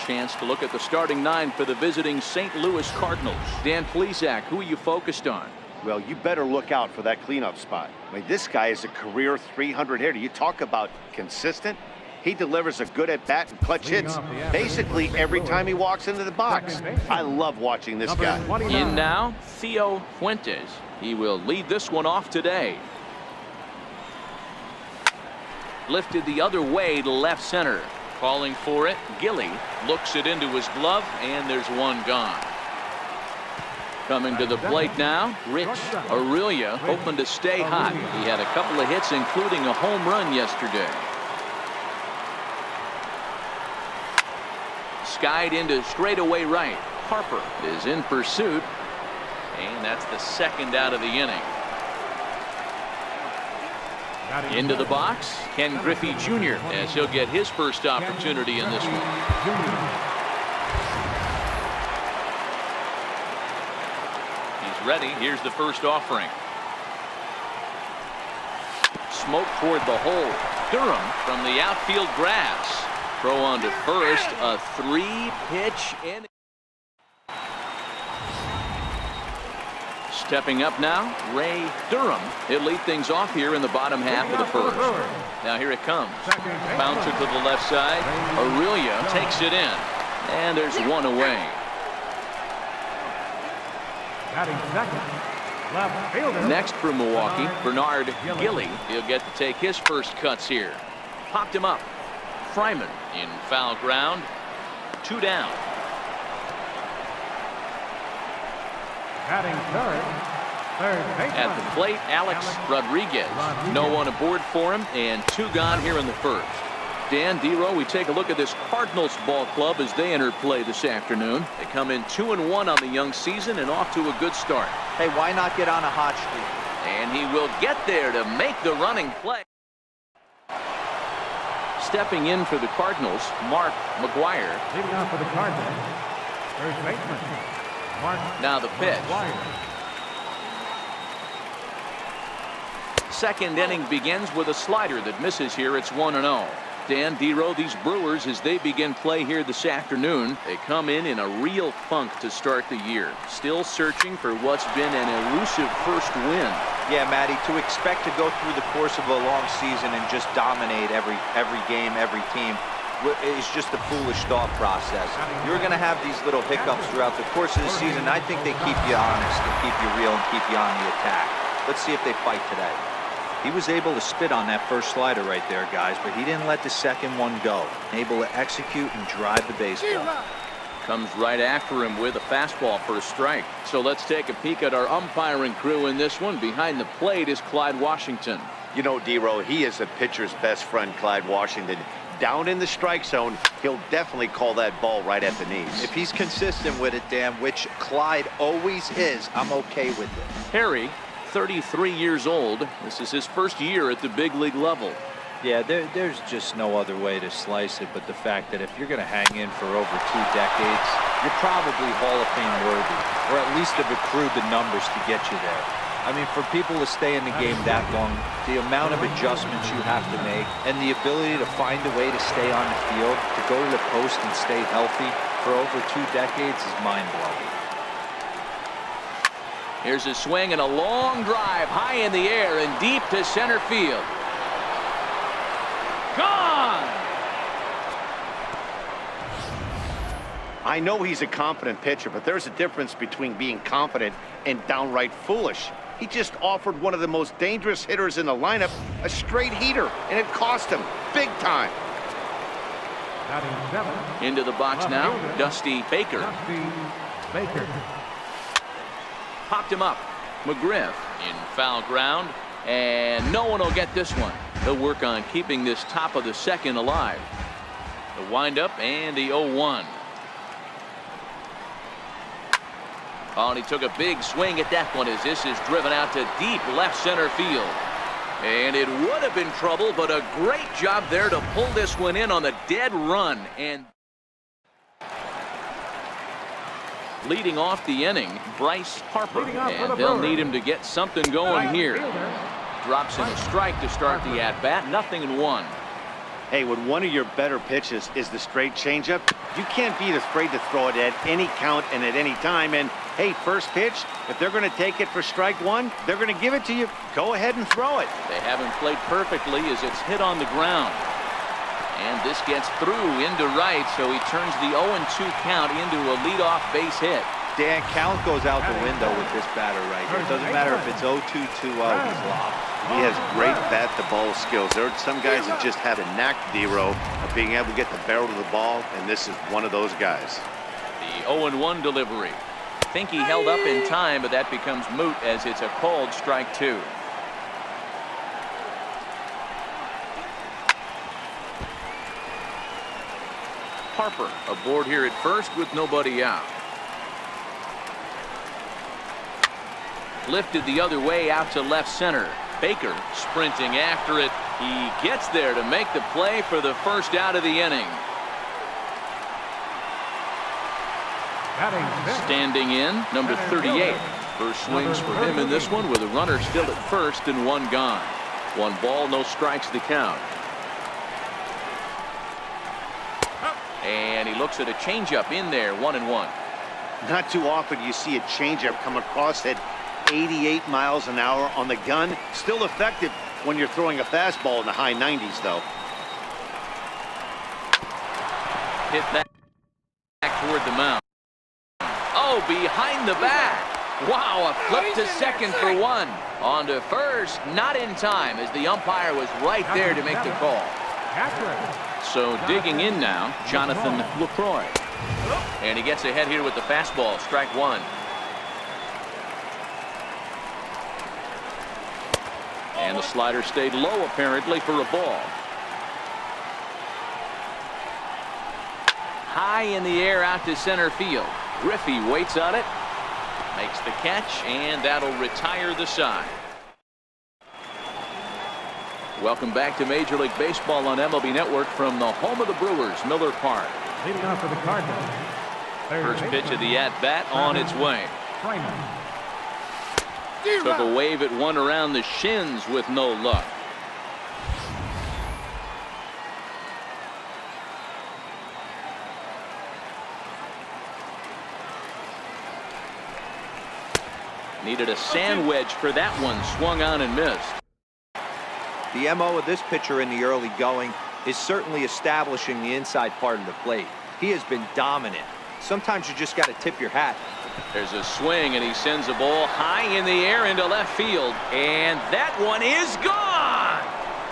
chance to look at the starting 9 for the visiting St. Louis Cardinals. Dan Plesac, who are you focused on? Well, you better look out for that cleanup spot. I mean, this guy is a career 300 hitter. You talk about consistent. He delivers a good at-bat and clutch hits basically every time he walks into the box. I love watching this guy. In now, Theo Fuentes. He will lead this one off today. Lifted the other way to left center. Calling for it, Gilly looks it into his glove, and there's one gone. Coming to the plate now, Rich Aurelia, hoping to stay hot. He had a couple of hits, including a home run yesterday. Skied into straightaway right. Harper is in pursuit, and that's the second out of the inning. Into the box, Ken Griffey Jr. as he'll get his first opportunity in this one. He's ready. Here's the first offering. Smoke toward the hole. Durham from the outfield grass. Throw on to first. A 3-pitch inning. Stepping up now, Ray Durham. He'll lead things off here in the bottom half of the first. Now here it comes. Bouncer to the left side. Aurelia takes it in. And there's one away. Next for Milwaukee, Bernard Gilly. He'll get to take his first cuts here. Popped him up. Fryman in foul ground. 2 down. At the plate, Alex Rodriguez. No one aboard for him, and 2 gone here in the first. Dan, D-Row, we take a look at this Cardinals ball club as they enter play this afternoon. They come in 2-1 on the young season and off to a good start. Hey, why not get on a hot streak? And he will get there to make the running play. Stepping in for the Cardinals, Mark McGuire. Leading off for the Cardinals, first baseman. Now the pitch. Second inning begins with a slider that misses here. It's 1-0. Dan, D-Row, these Brewers, as they begin play here this afternoon, they come in a real funk to start the year. Still searching for what's been an elusive first win. Yeah, Matty, to expect to go through the course of a long season and just dominate every game, every team, is just a foolish thought process. You're going to have these little hiccups throughout the course of the season. I think they keep you honest and keep you real and keep you on the attack. Let's see if they fight today. He was able to spit on that first slider right there, guys, but he didn't let the second one go. Able to execute and drive the baseball. Comes right after him with a fastball for a strike. So let's take a peek at our umpiring crew in this one. Behind the plate is Clyde Washington. You know, D-Row, he is a pitcher's best friend, Clyde Washington. Down in the strike zone, he'll definitely call that ball right at the knees. If he's consistent with it, Dan, which Clyde always is, I'm okay with it. Harry, 33 years old. This is his first year at the big league level. Yeah, there's just no other way to slice it but the fact that if you're going to hang in for over 2 decades, you're probably Hall of Fame worthy, or at least have accrued the numbers to get you there. I mean, for people to stay in the game that long, the amount of adjustments you have to make and the ability to find a way to stay on the field, to go to the post and stay healthy for over 2 decades is mind-blowing. Here's a swing and a long drive high in the air and deep to center field. Gone! I know he's a confident pitcher, but there's a difference between being confident and downright foolish. He just offered one of the most dangerous hitters in the lineup a straight heater, and it cost him big time. Into the box now, Dusty Baker. Popped him up. McGriff in foul ground, and no one will get this one. They'll work on keeping this top of the second alive. The windup and the 0-1. Oh, and he took a big swing at that one as this is driven out to deep left center field. And it would have been trouble, but a great job there to pull this one in on the dead run. And leading off the inning, Bryce Harper. And they'll need him to get something going here. Drops in a strike to start the at-bat. 0-1. Hey, when one of your better pitches is the straight changeup, You can't be afraid to throw it at any count and at any time. And, hey, first pitch, if they're going to take it for strike one, they're going to give it to you. Go ahead and throw it. They haven't played perfectly as it's hit on the ground. And this gets through into right, so he turns the 0-2 count into a leadoff base hit. Dan, count goes out the window with this batter right here. It doesn't matter if it's 0-2, 2-0, he's lost. He has great bat-to-ball skills. There are some guys that just have a knack, D-Row, of being able to get the barrel to the ball, and this is one of those guys. The 0-1 delivery. Think he held up in time, but that becomes moot as it's a called strike two. Harper aboard here at first with nobody out. Lifted the other way out to left center. Baker sprinting after it. He gets there to make the play for the first out of the inning. Standing in, number 38. First swings for him in this one with a runner still at first and one gone. 1 ball, no strikes the count. And he looks at a changeup in there, 1-1. Not too often you see a changeup come across at 88 miles an hour on the gun. Still effective when you're throwing a fastball in the high 90s, though. Hit that back toward the mound. Oh, behind the back. Wow, a flip to second for one. On to first, not in time as the umpire was right there to make the call. So digging in now, Jonathan LaCroix. And he gets ahead here with the fastball, strike one. And the slider stayed low apparently for a ball. High in the air out to center field. Griffey waits on it, makes the catch, and that'll retire the side. Welcome back to Major League Baseball on MLB Network from the home of the Brewers, Miller Park. Leading off for the Cardinals. First pitch of the at-bat on its way. Took a wave at one around the shins with no luck. Needed a sand wedge for that one. Swung on and missed. The MO of this pitcher in the early going is certainly establishing the inside part of the plate. He has been dominant. Sometimes you just got to tip your hat. There's a swing, and he sends a ball high in the air into left field, and that one is gone.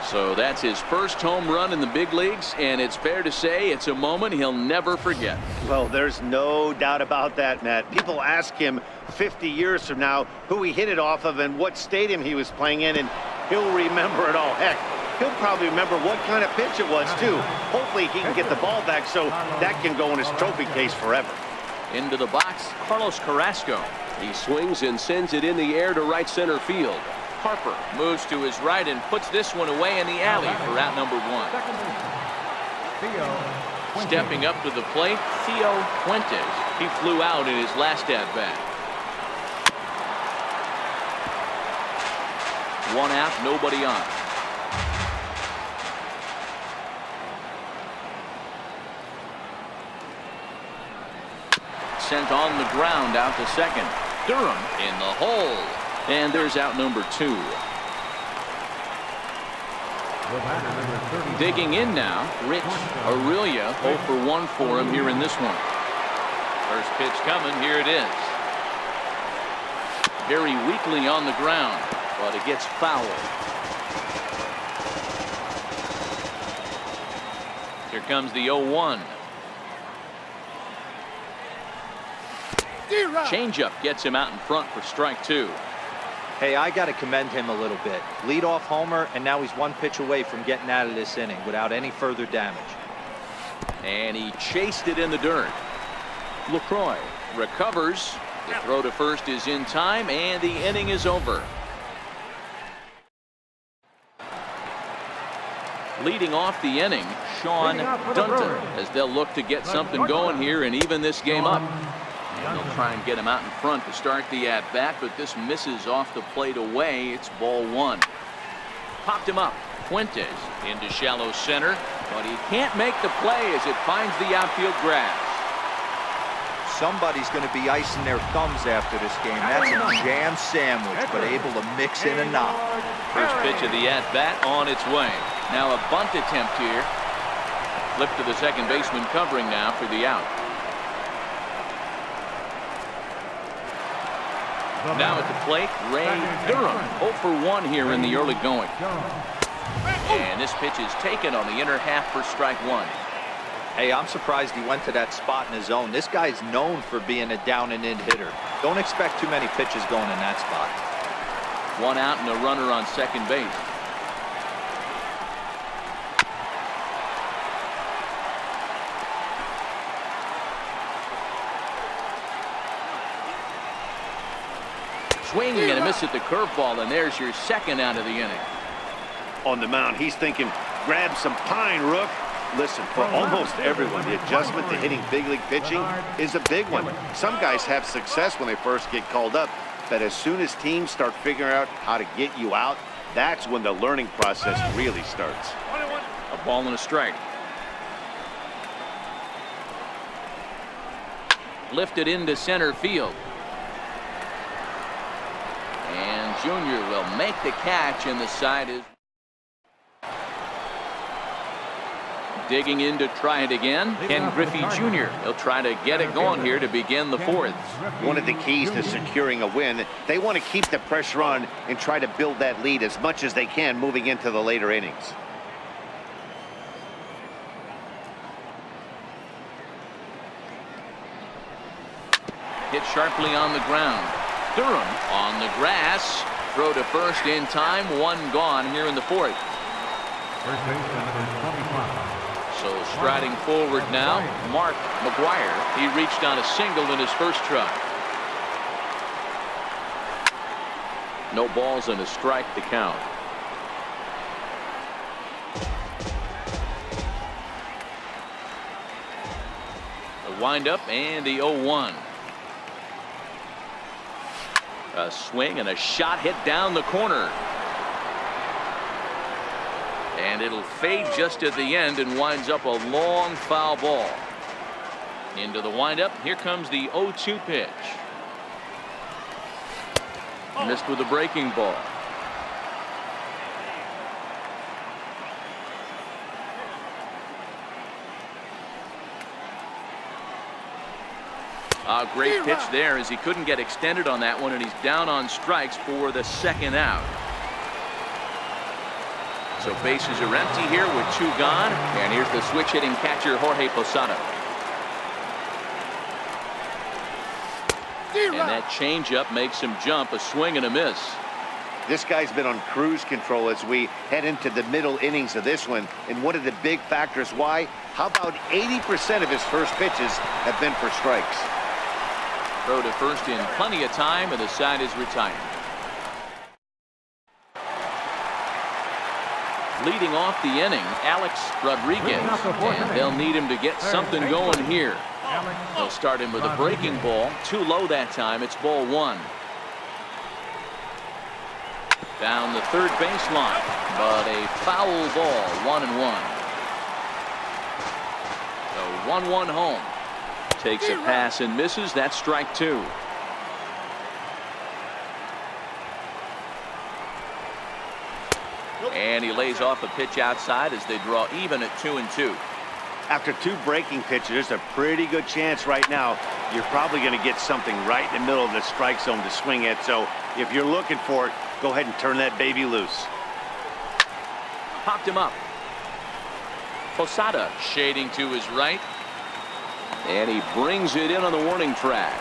So that's his first home run in the big leagues, and it's fair to say it's a moment he'll never forget. Well, there's no doubt about that, Matt. People ask him 50 years from now who he hit it off of and what stadium he was playing in, and he'll remember it all. Heck, he'll probably remember what kind of pitch it was, too. Hopefully he can get the ball back so that can go in his trophy case forever. Into the box, Carlos Carrasco. He swings and sends it in the air to right center field. Harper moves to his right and puts this one away in the alley for out number one. Stepping up to the plate, Theo Fuentes. He flew out in his last at-bat. One out, nobody on. Sent on the ground out to second. Durham in the hole. And there's out number two. Digging in now, Rich Aurelia. 0 for 1 for him here in this one. First pitch coming. Here it is. Very weakly on the ground, but it gets fouled. Here comes the 0-1. Changeup gets him out in front for strike two. Hey, I got to commend him a little bit. Leadoff homer, and now he's one pitch away from getting out of this inning without any further damage. And he chased it in the dirt. LaCroix recovers. The throw to first is in time, and the inning is over. Leading off the inning, Sean Dunton, as they'll look to get something going here and even this game up. And they'll try and get him out in front to start the at-bat, but this misses off the plate away. It's ball one. Popped him up. Fuentes into shallow center, but he can't make the play as it finds the outfield grass. Somebody's going to be icing their thumbs after this game. That's a jam sandwich, but able to mix in a knock. First pitch of the at-bat on its way. Now a bunt attempt here. Flip to the second baseman covering now for the out. Now at the plate, Ray Durham. 0 for 1 here in the early going. And this pitch is taken on the inner half for strike one. Hey, I'm surprised he went to that spot in his zone. This guy's known for being a down and in hitter. Don't expect too many pitches going in that spot. 1 out and a runner on second base. Swing and a miss at the curveball, and there's your second out of the inning. On the mound, he's thinking, grab some pine, Rook. Listen, for almost everyone, the adjustment to hitting big league pitching is a big one. Some guys have success when they first get called up, but as soon as teams start figuring out how to get you out, that's when the learning process really starts. A ball and a strike. Lifted into center field. And Junior will make the catch, and the side is digging in to try it again. Ken Griffey Jr. He'll try to get it going here to begin the fourth. One of the keys to securing a win, they want to keep the pressure on and try to build that lead as much as they can moving into the later innings. Hit sharply on the ground. Durham on the grass. Throw to first in time. 1 gone here in the fourth. First baseman number 25. So striding forward now, Mark McGuire. He reached on a single in his first try. No balls and a strike to count. The windup and the 0-1. A swing and a shot hit down the corner. And it'll fade just at the end and winds up a long foul ball. Into the windup. Here comes the 0-2 pitch. Missed with a breaking ball. A great pitch there as he couldn't get extended on that one, and he's down on strikes for the second out. So bases are empty here with 2 gone, and here's the switch hitting catcher Jorge Posada. And that changeup makes him jump. A swing and a miss. This guy's been on cruise control as we head into the middle innings of this one, and one of the big factors why, how about 80% of his first pitches have been for strikes. Throw to first in plenty of time, and the side is retired. Leading off the inning, Alex Rodriguez, and they'll need him to get something going here. They'll start him with a breaking ball, too low that time. It's ball 1. Down the third baseline, but a foul ball, 1-1. So 1-1 home. Takes a pass and misses. That's strike 2. And he lays off a pitch outside as they draw even at 2-2. After 2 breaking pitches, there's a pretty good chance right now you're probably going to get something right in the middle of the strike zone to swing at. So if you're looking for it, go ahead and turn that baby loose. Popped him up. Posada shading to his right. And he brings it in on the warning track.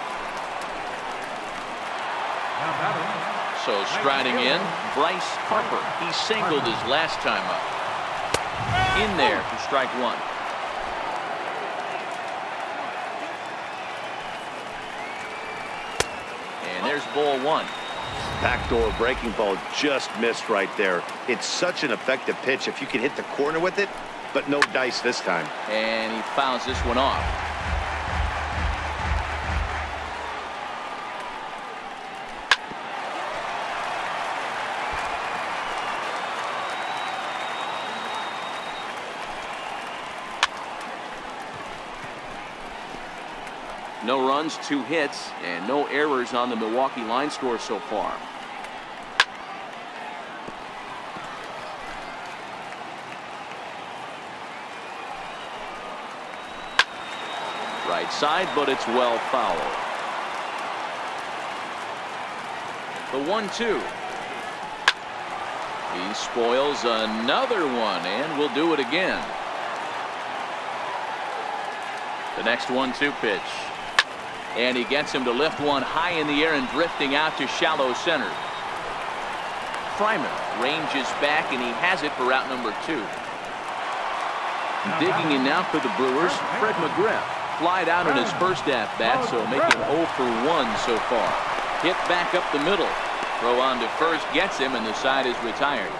So striding in, Bryce Harper. He singled his last time up. In there for strike 1. And there's ball 1. Backdoor breaking ball just missed right there. It's such an effective pitch if you can hit the corner with it, but no dice this time. And he fouls this one off. No runs, 2 hits, and no errors on the Milwaukee line score so far. Right side, but it's well fouled. The 1-2. He spoils another one, and will do it again. The next 1-2 pitch. And he gets him to lift one high in the air and drifting out to shallow center. Fryman ranges back, and he has it for out number 2. Digging in now for the Brewers, Fred McGriff. Flied out in his first at-bat, so making 0 for 1 so far. Hit back up the middle. Throw on to first gets him, and the side is retired.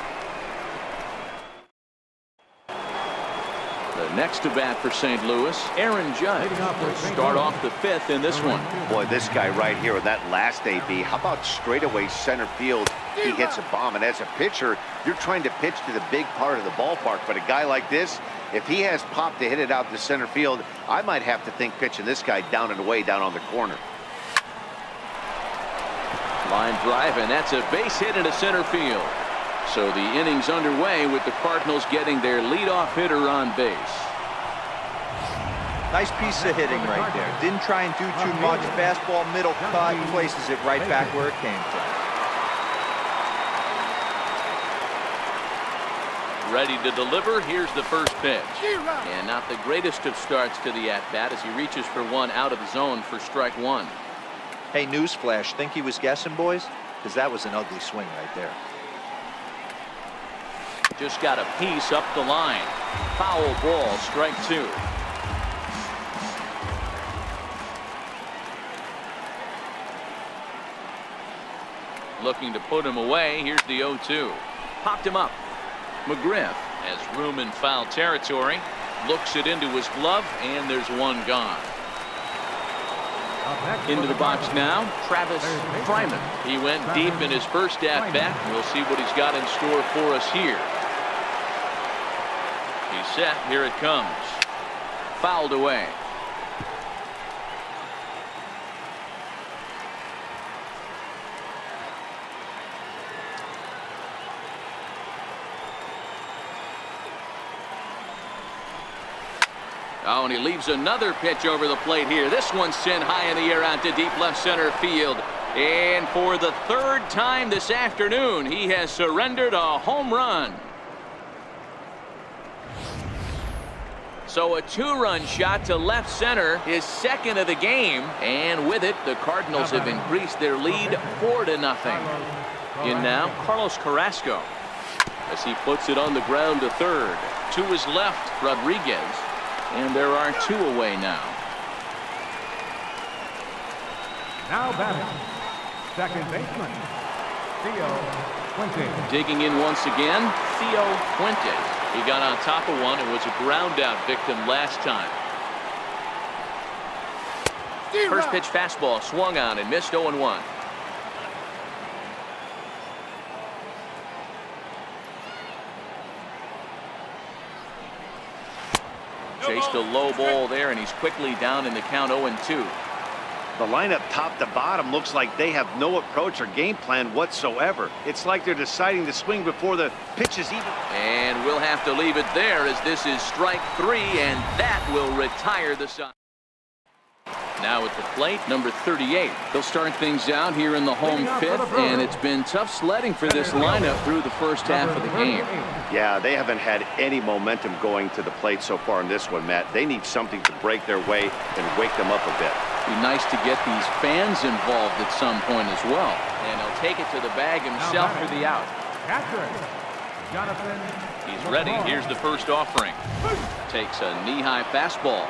The next to bat for St. Louis, Aaron Judge. Will start off the 5th in this one. Boy, this guy right here with that last AB, how about straightaway center field? He hits a bomb, and as a pitcher, you're trying to pitch to the big part of the ballpark, but a guy like this, if he has pop to hit it out to center field, I might have to think pitching this guy down and away down on the corner. Line drive, and that's a base hit into center field. So the inning's underway with the Cardinals getting their leadoff hitter on base. Nice piece of hitting right there. Didn't try and do too much. Fastball, middle cut, places it right back where it came from. Ready to deliver. Here's the first pitch. And not the greatest of starts to the at-bat as he reaches for one out of the zone for strike 1. Hey, newsflash, think he was guessing, boys? Because that was an ugly swing right there. Just got a piece up the line. Foul ball, strike 2. Looking to put him away. Here's the 0-2. Popped him up. McGriff has room in foul territory. Looks it into his glove, and there's one gone. Into the box now, Travis Fryman. He went deep in his first at-bat. We'll see what he's got in store for us here. He's set. Here it comes. Fouled away. Oh, and he leaves another pitch over the plate here. This one's sent high in the air out to deep left center field. And for the 3rd time this afternoon, he has surrendered a home run. So a 2-run shot to left center, his 2nd of the game. And with it, the Cardinals have increased their lead 4-0. In now, Carlos Carrasco. As he puts it on the ground to 3rd. To his left, Rodriguez. And there are 2 away now. Now batting, second baseman, Theo Fuentes. Digging in once again, Theo Fuentes. He got on top of one and was a ground out victim last time. First pitch fastball swung on and missed 0-1. Chased a low ball there, and he's quickly down in the count 0-2. The lineup top to bottom looks like they have no approach or game plan whatsoever. It's like they're deciding to swing before the pitch is even. And we'll have to leave it there as this is strike 3, and that will retire the side. Now at the plate, number 38. They'll start things out here in the home 5th, and it's been tough sledding for this lineup through the first half of the game. Yeah, they haven't had any momentum going to the plate so far in this one, Matt. They need something to break their way and wake them up a bit. Be nice to get these fans involved at some point as well. And he'll take it to the bag himself for the out. He's ready. Here's the first offering. Takes a knee-high fastball.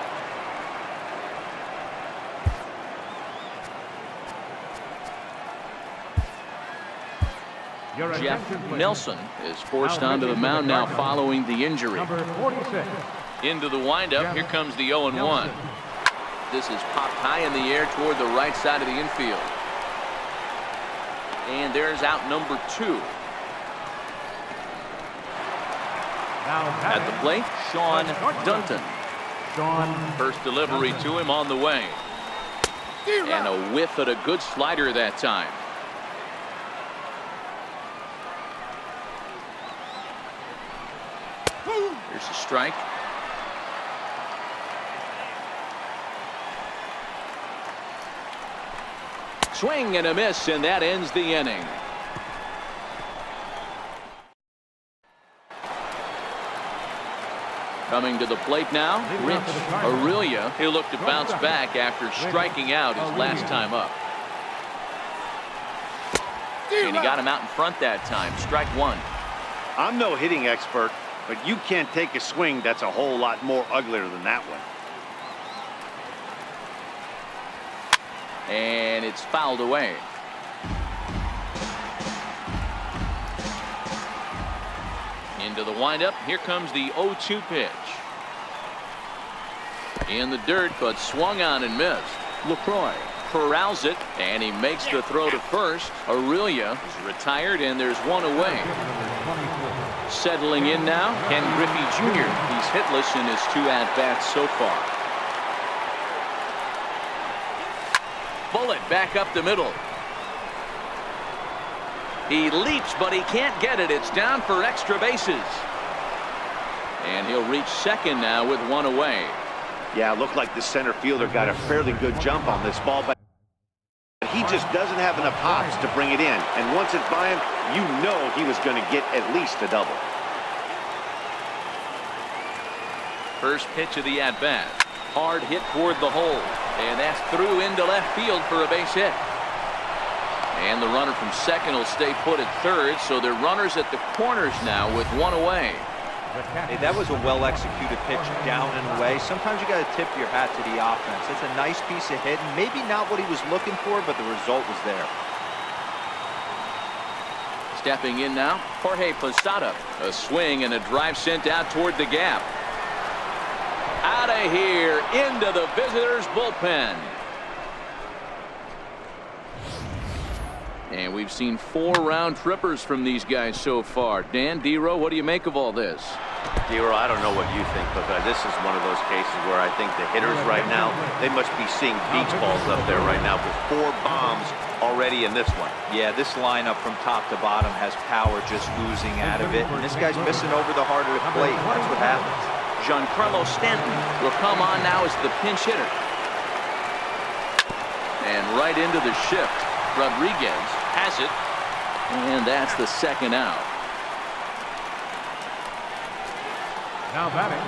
Jeff Nelson is forced onto the mound now following the injury. Into the windup. Here comes the 0-1. This is popped high in the air toward the right side of the infield. And there's out number 2. At the plate, Sean Dunton. First delivery to him on the way. And a whiff at a good slider that time. Here's a strike. Swing and a miss, and that ends the inning. Coming to the plate now, Rich Aurelia. He'll look to bounce back after striking out his last time up. And he got him out in front that time. Strike one. I'm no hitting expert, but you can't take a swing that's a whole lot more uglier than that one. And it's fouled away. Into the windup. Here comes the 0-2 pitch. In the dirt, but swung on and missed. LaCroix corrals it, and he makes the throw to first. Aurelia is retired, and there's one away. Settling in now, Ken Griffey Jr. He's hitless in his 2 at-bats so far. Bullet back up the middle. He leaps, but he can't get it. It's down for extra bases. And he'll reach second now with one away. Yeah, it looked like the center fielder got a fairly good jump on this ball, but he just doesn't have enough hops to bring it in. And once it's by him, you know he was going to get at least a double. First pitch of the at-bat. Hard hit toward the hole. And that's through into left field for a base hit. And the runner from second will stay put at third, so they're runners at the corners now with one away. Hey, that was a well-executed pitch down and away. Sometimes you got to tip your hat to the offense. It's a nice piece of hitting. Maybe not what he was looking for, but the result was there. Stepping in now, Jorge Posada. A swing and a drive sent out toward the gap. Out of here, into the visitors' bullpen. And we've seen 4 round trippers from these guys so far. Dan, D-Row, what do you make of all this? D-Row, I don't know what you think, but this is one of those cases where I think the hitters right now, they must be seeing beach balls up there right now with 4 bombs already in this one. Yeah, this lineup from top to bottom has power just oozing out of it. And this guy's missing over the heart of the plate. That's what happens. Giancarlo Stanton will come on now as the pinch hitter. And right into the shift. Rodriguez has it, and that's the second out. Now batting.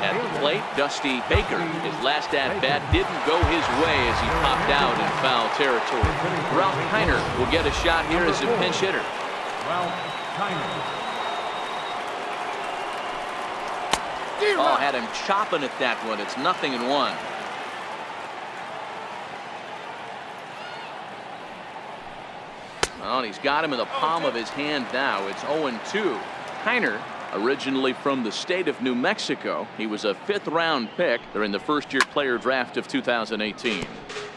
At the plate, Dusty Baker. His last at-bat didn't go his way as he popped out in foul territory. Ralph Kiner will get a shot here as a pinch hitter. Ralph Kiner. Oh, had him chopping at that one. It's 0-1. Well, and he's got him in the palm of his hand now. It's 0-2. Kiner, originally from the state of New Mexico. He was a 5th-round pick during the first-year player draft of 2018.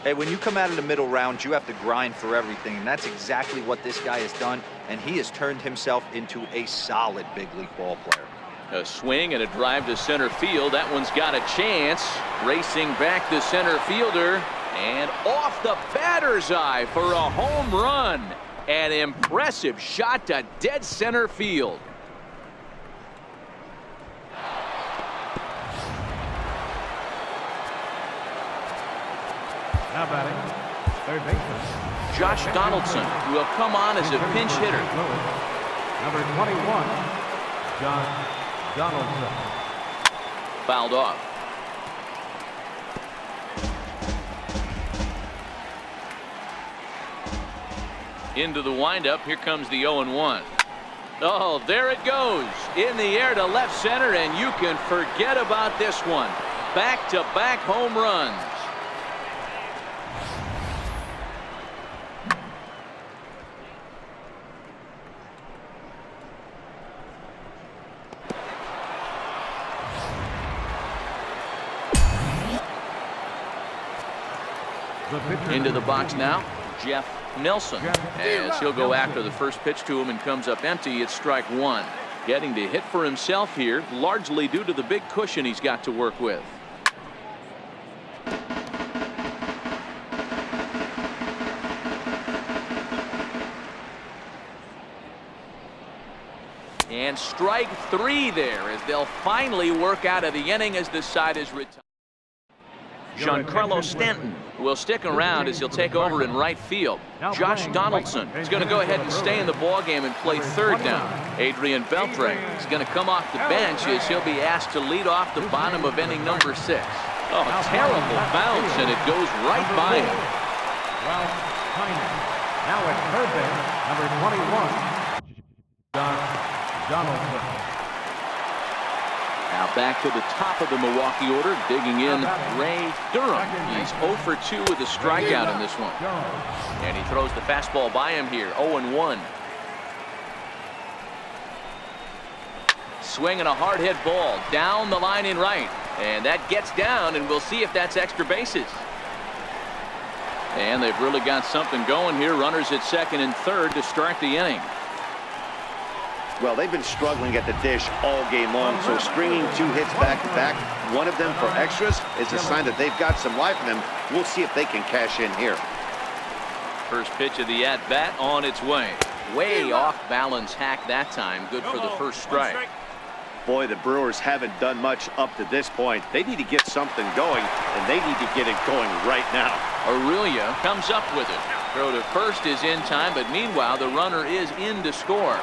Hey, when you come out of the middle rounds, you have to grind for everything, and that's exactly what this guy has done, and he has turned himself into a solid big league ball player. A swing and a drive to center field. That one's got a chance. Racing back the center fielder, and off the batter's eye for a home run. An impressive shot to dead center field. Now batting. Third baseman. Josh Donaldson will come on as a pinch hitter. Number 21, Josh Donaldson. Fouled off. Into the windup. Here comes the 0-1. Oh, there it goes. In the air to left center, and you can forget about this one. Back-to-back home runs. Into the box now, Jeff Nelson, as he'll go after the first pitch to him and comes up empty. It's strike one. Getting to hit for himself here, largely due to the big cushion he's got to work with. And strike 3 there as they'll finally work out of the inning as the side is retired. Giancarlo Stanton will stick around as he'll take over in right field. Josh Donaldson is going to go ahead and stay in the ballgame and play third down. Adrian Beltre is going to come off the bench as he'll be asked to lead off the bottom of inning number 6. Oh, terrible bounce, and it goes right by him. Now at third base, number 21, Donaldson. Now back to the top of the Milwaukee order, digging in Ray Durham. He's 0 for 2 with a strikeout in this one. And he throws the fastball by him here, 0-1. Swinging a hard hit ball down the line in right. And that gets down, and we'll see if that's extra bases. And they've really got something going here. Runners at second and third to start the inning. Well, they've been struggling at the dish all game long, so stringing 2 hits back-to-back, one of them for extras, is a sign that they've got some life in them. We'll see if they can cash in here. First pitch of the at-bat on its way. Way off balance hack that time. Good for the first strike. Boy, the Brewers haven't done much up to this point. They need to get something going, and they need to get it going right now. Aurelia comes up with it. Throw to first is in time, but meanwhile, the runner is in to score.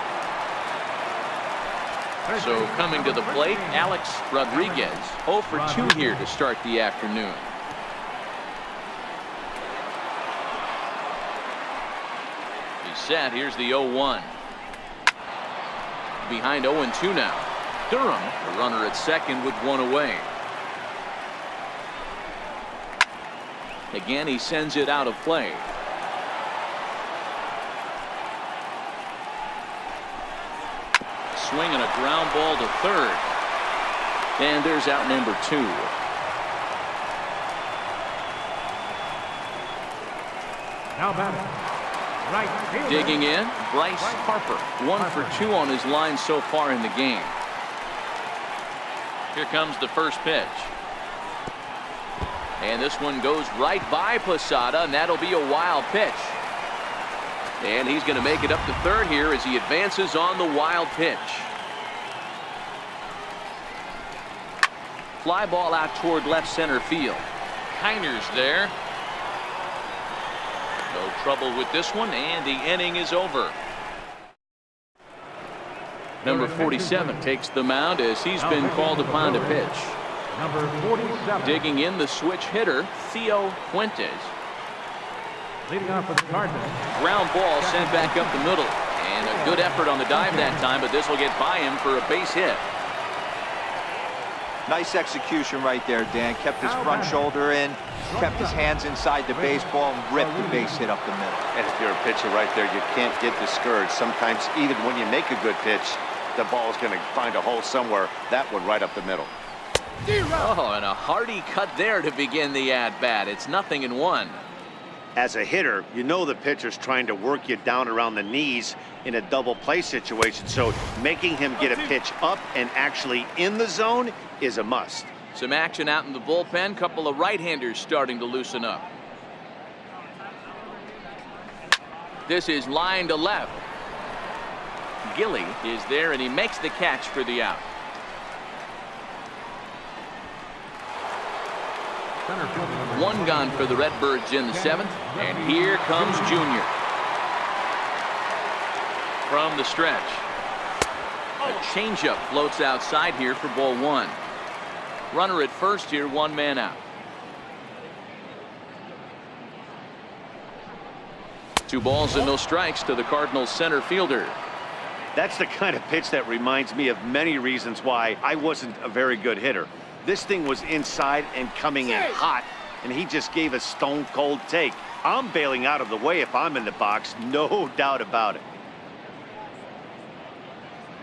So coming to the plate, Alex Rodriguez, 0 for 2 here to start the afternoon. He's set. Here's the 0-1. Behind 0-2 now. Durham, the runner at second with 1 away. Again, he sends it out of play. Swinging a ground ball to third. And there's out number 2. Now batting, right fielder. Digging in, Bryce Harper. 1 for 2 on his line so far in the game. Here comes the first pitch. And this one goes right by Posada, and that'll be a wild pitch. And he's going to make it up to third here as he advances on the wild pitch. Fly ball out toward left center field. Kiner's there. No trouble with this one, and the inning is over. Number 47 takes the mound as he's been called upon to pitch. Number 47. Digging in, the switch hitter, Theo Fuentes. Leading off for the Cardinals. Ground ball sent back up the middle. And a good effort on the dive that time, but this will get by him for a base hit. Nice execution right there, Dan. Kept his front shoulder in, kept his hands inside the baseball, and ripped the base hit up the middle. And if you're a pitcher right there, you can't get discouraged. Sometimes, even when you make a good pitch, the ball's going to find a hole somewhere. That one right up the middle. Oh, and a hearty cut there to begin the at-bat. It's 0-1. As a hitter, you know the pitcher's trying to work you down around the knees in a double play situation, so making him get a pitch up and actually in the zone is a must. Some action out in the bullpen. Couple of right-handers starting to loosen up. This is line to left. Gilly is there, and he makes the catch for the out. One gone for the Redbirds in the 7th, and here comes Junior. From the stretch. A changeup floats outside here for ball 1. Runner at first here, 1 man out. 2 balls and no strikes to the Cardinals center fielder. That's the kind of pitch that reminds me of many reasons why I wasn't a very good hitter. This thing was inside and coming in hot, and he just gave a stone-cold take. I'm bailing out of the way if I'm in the box, no doubt about it.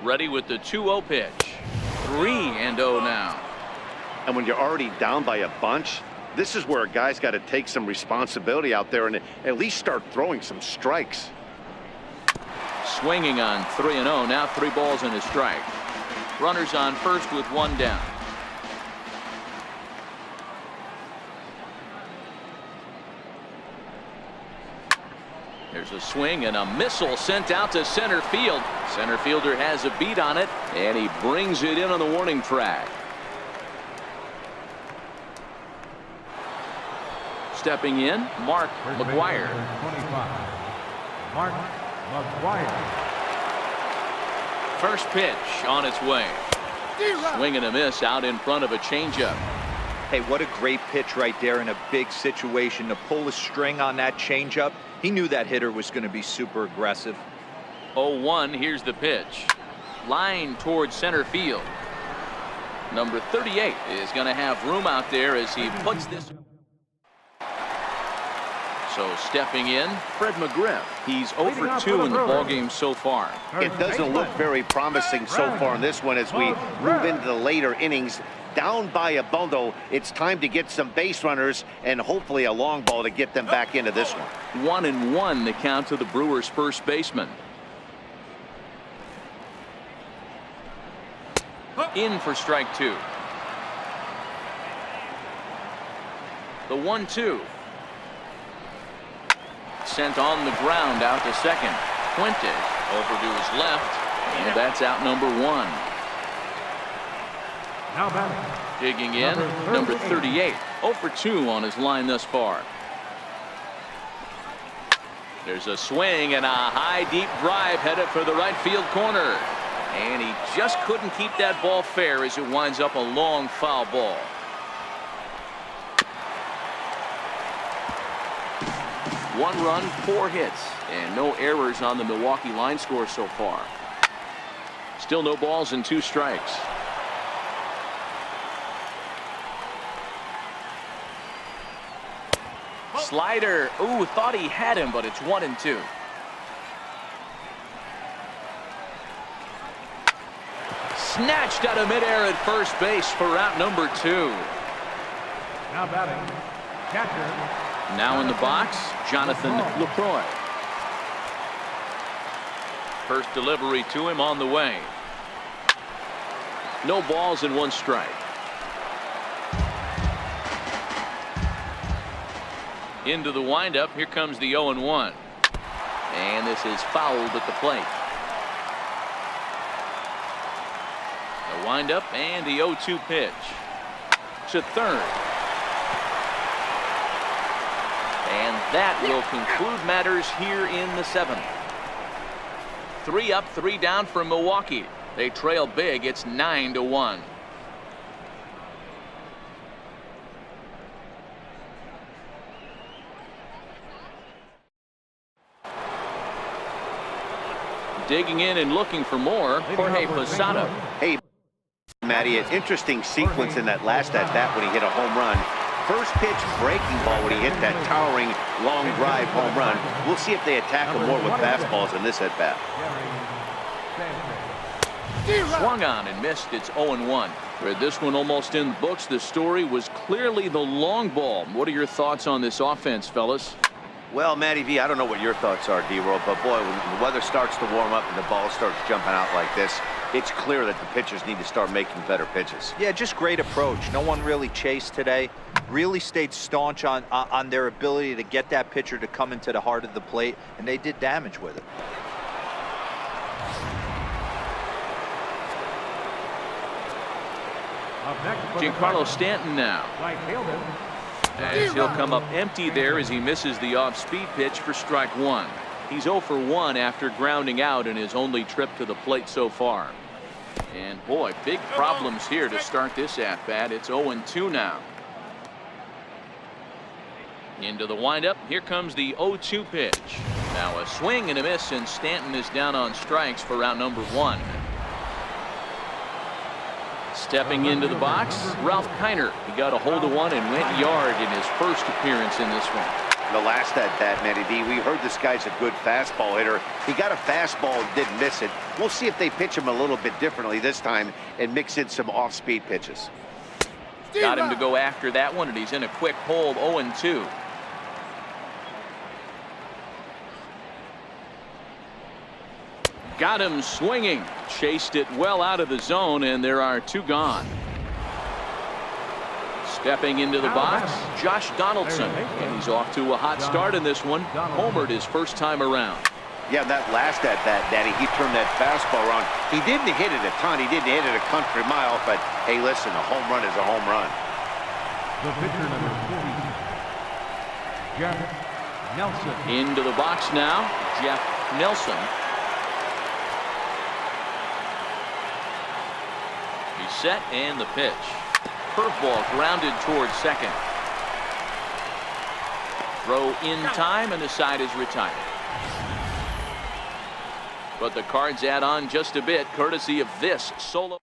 Ready with the 2-0 pitch. 3-0 now. And when you're already down by a bunch, this is where a guy's got to take some responsibility out there and at least start throwing some strikes. Swinging on 3-0. Now 3 balls and a strike. Runners on first with 1 down. There's There's a swing and a missile sent out to center field. Center fielder has a beat on it, and he brings it in on the warning track. Stepping in, Mark McGuire. 25. Mark McGuire. First pitch on its way. Swing and a miss out in front of a changeup. Hey, what a great pitch right there in a big situation to pull a string on that changeup. He knew that hitter was going to be super aggressive. 0-1, here's the pitch. Line towards center field. Number 38 is going to have room out there as he puts this. So stepping in, Fred McGriff. He's 0 for 2 in the ballgame so far. It doesn't look very promising so far in this one as we move into the later innings. Down by a bundle, it's time to get some base runners and hopefully a long ball to get them back into this one. 1-1 the count to the Brewers first baseman. In for strike 2. The 1-2. Sent on the ground out to second. Fuentes over to his left, and that's out number 1. Now batting. Digging in, number 38. 0 for 2 on his line thus far. There's a swing and a high deep drive headed for the right field corner. And he just couldn't keep that ball fair as it winds up a long foul ball. One run, 4 hits, and no errors on the Milwaukee line score so far. Still no balls and 2 strikes. Slider. Ooh, thought he had him, but it's 1-2. Snatched out of midair at first base for out number 2. Now batting. Catcher. Now in the box, Jonathan LaCroix. First delivery to him on the way. No balls and 1 strike. Into the windup. Here comes the 0-1. And this is fouled at the plate. The windup and the 0-2 pitch. To third. And that will conclude matters here in the 7th. 3 up, 3 down for Milwaukee. They trail big. It's 9-1. Digging in and looking for more, Jorge Posada. Hey, Matty, an interesting sequence in that last at-bat when he hit a home run. First pitch breaking ball when he hit that towering long drive home run. We'll see if they attack him more with fastballs in this at-bat. Swung on and missed. It's 0-1. With this one almost in the books, the story was clearly the long ball. What are your thoughts on this offense, fellas? Well, Matty V, I don't know what your thoughts are, D-Roll, but boy, when the weather starts to warm up and the ball starts jumping out like this, it's clear that the pitchers need to start making better pitches. Yeah, just great approach. No one really chased today. Really stayed staunch on their ability to get that pitcher to come into the heart of the plate, and they did damage with it. Up next, Giancarlo Stanton now. right fielder. As he'll come up empty there as he misses the off-speed pitch for strike 1. He's 0 for 1 after grounding out in his only trip to the plate so far. And boy, big problems here to start this at-bat. It's 0-2 now. Into the windup. Here comes the 0-2 pitch. Now a swing and a miss, and Stanton is down on strikes for round number 1. Stepping into the box, Ralph Kiner. He got a hold of one and went yard in his first appearance in this one. The last at-bat, Matty D, we heard this guy's a good fastball hitter. He got a fastball and didn't miss it. We'll see if they pitch him a little bit differently this time and mix in some off-speed pitches. Got him to go after that one, and he's in a quick hole, 0-2. Got him swinging. Chased it well out of the zone, and there are 2 gone. Stepping into the box, Josh Donaldson. And he's off to a hot start in this one. Homered his first time around. Yeah, that last at bat, Daddy, he turned that fastball around. He didn't hit it a ton. He didn't hit it a country mile. But, hey, listen, a home run is a home run. The pitcher, number 40, Jeff Nelson. Into the box now, Jeff Nelson. He's set and the pitch. Curveball grounded towards second. Throw in time and the side is retired. But the Cards add on just a bit, courtesy of this solo.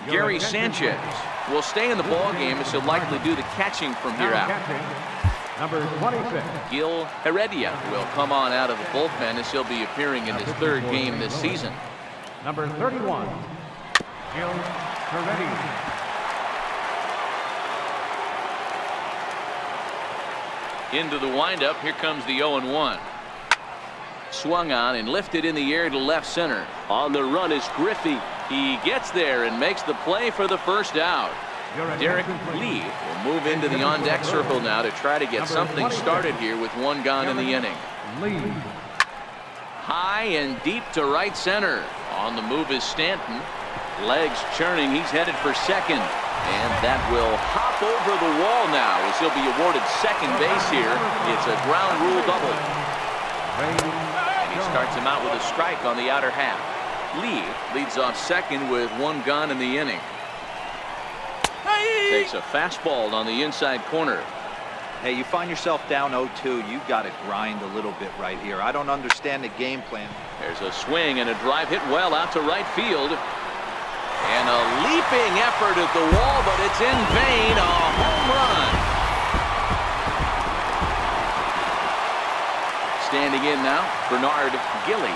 Gary Sanchez will stay in the ball game as he'll likely do the catching from here out. Number 26. Gil Heredia will come on out of the bullpen as he'll be appearing in his third game this season. Number 31. Gil Heredia. Into the windup, here comes the 0-1. Swung on and lifted in the air to left center. On the run is Griffey. He gets there and makes the play for the first out. Derek Lee will move into the on-deck circle now to try to get something started here with one gone in the inning. High and deep to right center. On the move is Stanton. Legs churning. He's headed for second. And that will hop over the wall now as he'll be awarded second base here. It's a ground rule double. And he starts him out with a strike on the outer half. Lee leads off second with one gone in the inning. Takes a fastball on the inside corner. Hey, you find yourself down 0-2. You've got to grind a little bit right here. I don't understand the game plan. There's a swing and a drive hit well out to right field. And a leaping effort at the wall, but it's in vain. A home run. Standing in now, Bernard Gilly.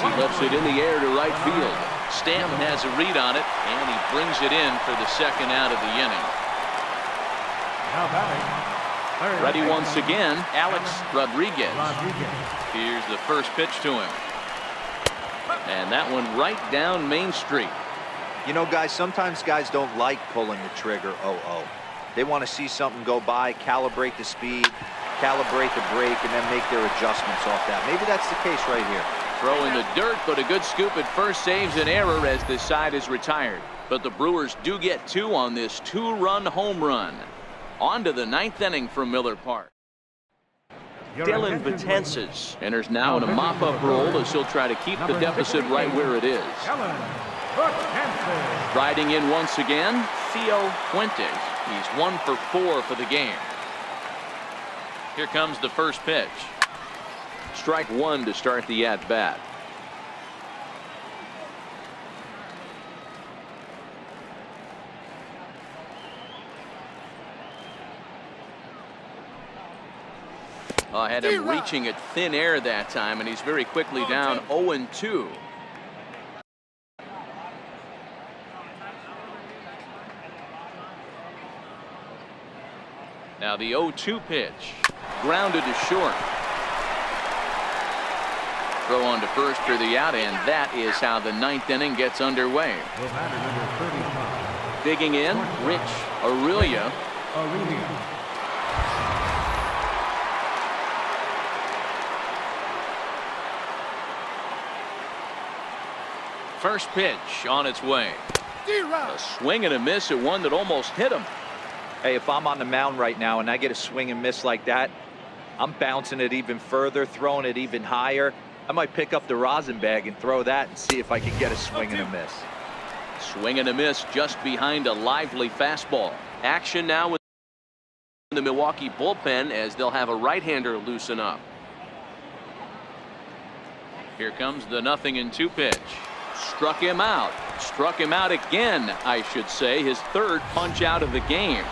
He lifts it in the air to right field. Stanton has a read on it, and he brings it in for the second out of the inning. Ready once again, Alex Rodriguez. Here's the first pitch to him. And that one right down Main Street. You know, guys, sometimes guys don't like pulling the trigger 0-0. They want to see something go by, calibrate the speed, calibrate the break, and then make their adjustments off that. Maybe that's the case right here. Throw in the dirt, but a good scoop at first saves an error as this side is retired. But the Brewers do get two on this two-run home run. On to the ninth inning from Miller Park. Dylan Betances enters now in a mop-up role as he'll try to keep the deficit right where it is. Riding in once again, Theo Fuentes. He's 1 for 4 for the game. Here comes the first pitch. Strike one to start the at-bat. I had him reaching at thin air that time, and he's very quickly down 0-2. Now the 0-2 pitch. Grounded to short. Throw on to first for the out, and that is how the ninth inning gets underway. Digging in, Rich Aurelia. First pitch on its way. A swing and a miss at one that almost hit him. Hey, if I'm on the mound right now and I get a swing and miss like that, I'm bouncing it even further, throwing it even higher. I might pick up the rosin bag and throw that and see if I can get a swing and a miss. Swing and a miss just behind a lively fastball. Action now with the Milwaukee bullpen as they'll have a right-hander loosen up. Here comes the 0-2 pitch. Struck him out. Struck him out again, I should say. His third punch out of the game.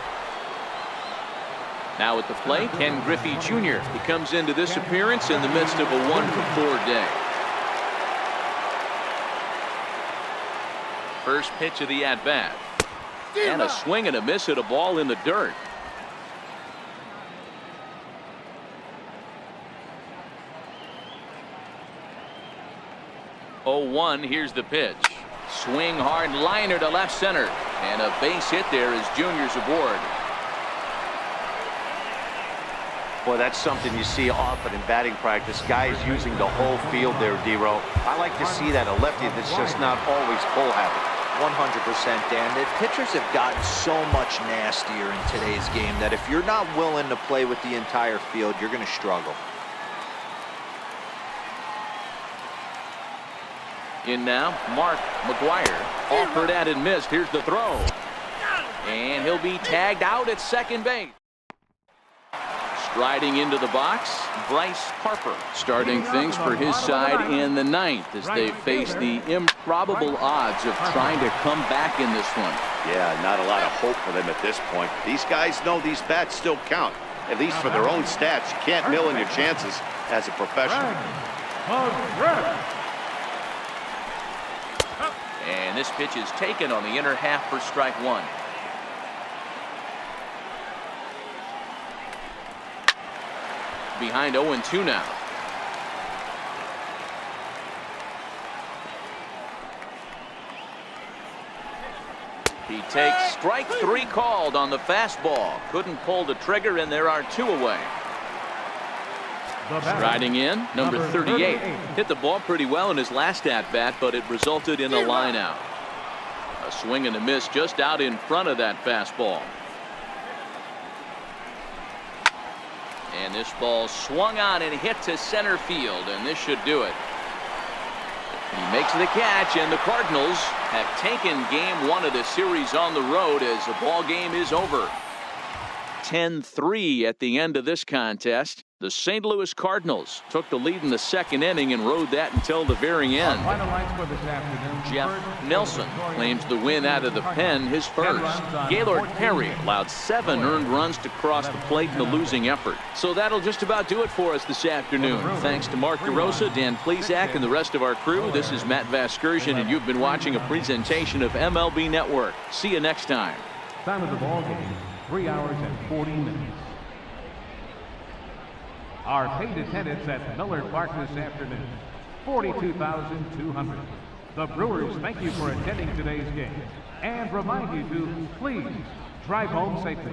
Now at the plate, Ken Griffey Jr. He comes into this appearance in the midst of a 1 for 4 day. First pitch of the at-bat. And a swing and a miss at a ball in the dirt. Oh, 1. Here's the pitch. Swing hard liner to left center. And a base hit there is Junior's aboard. Boy, that's something you see often in batting practice. Guys using the whole field there, D-Row. I like to see that, a lefty that's just not always full habit. 100%, Dan. The pitchers have gotten so much nastier in today's game that if you're not willing to play with the entire field, you're going to struggle. In now, Mark McGuire. Offered at and missed. Here's the throw. And he'll be tagged out at second base. Striding into the box, Bryce Harper. Starting things for his side in the ninth as they face the improbable odds of trying to come back in this one. Yeah, not a lot of hope for them at this point. These guys know these bats still count, at least for their own stats. You can't mill in your chances as a professional. And this pitch is taken on the inner half for strike one. Behind 0-2 now. He takes strike three called on the fastball. Couldn't pull the trigger, and there are two away. Striding in, number 38. Hit the ball pretty well in his last at-bat, but it resulted in a line out. A swing and a miss just out in front of that fastball. And this ball swung on and hit to center field, and this should do it. He makes the catch, and the Cardinals have taken game one of the series on the road as the ball game is over. 10-3 at the end of this contest. The St. Louis Cardinals took the lead in the second inning and rode that until the very end. Jeff Nelson claims the win out of the pen, his first. Gaylord Perry allowed 7 earned runs to cross the plate in the losing effort. So that'll just about do it for us this afternoon. Thanks to Mark DeRosa, Dan Plesac, and the rest of our crew. This is Matt Vasgersian, and you've been watching a presentation of MLB Network. See you next time. Time of the ball game, 3 hours and 40 minutes. Our paid attendance at Miller Park this afternoon, 42,200. The Brewers thank you for attending today's game and remind you to please drive home safely.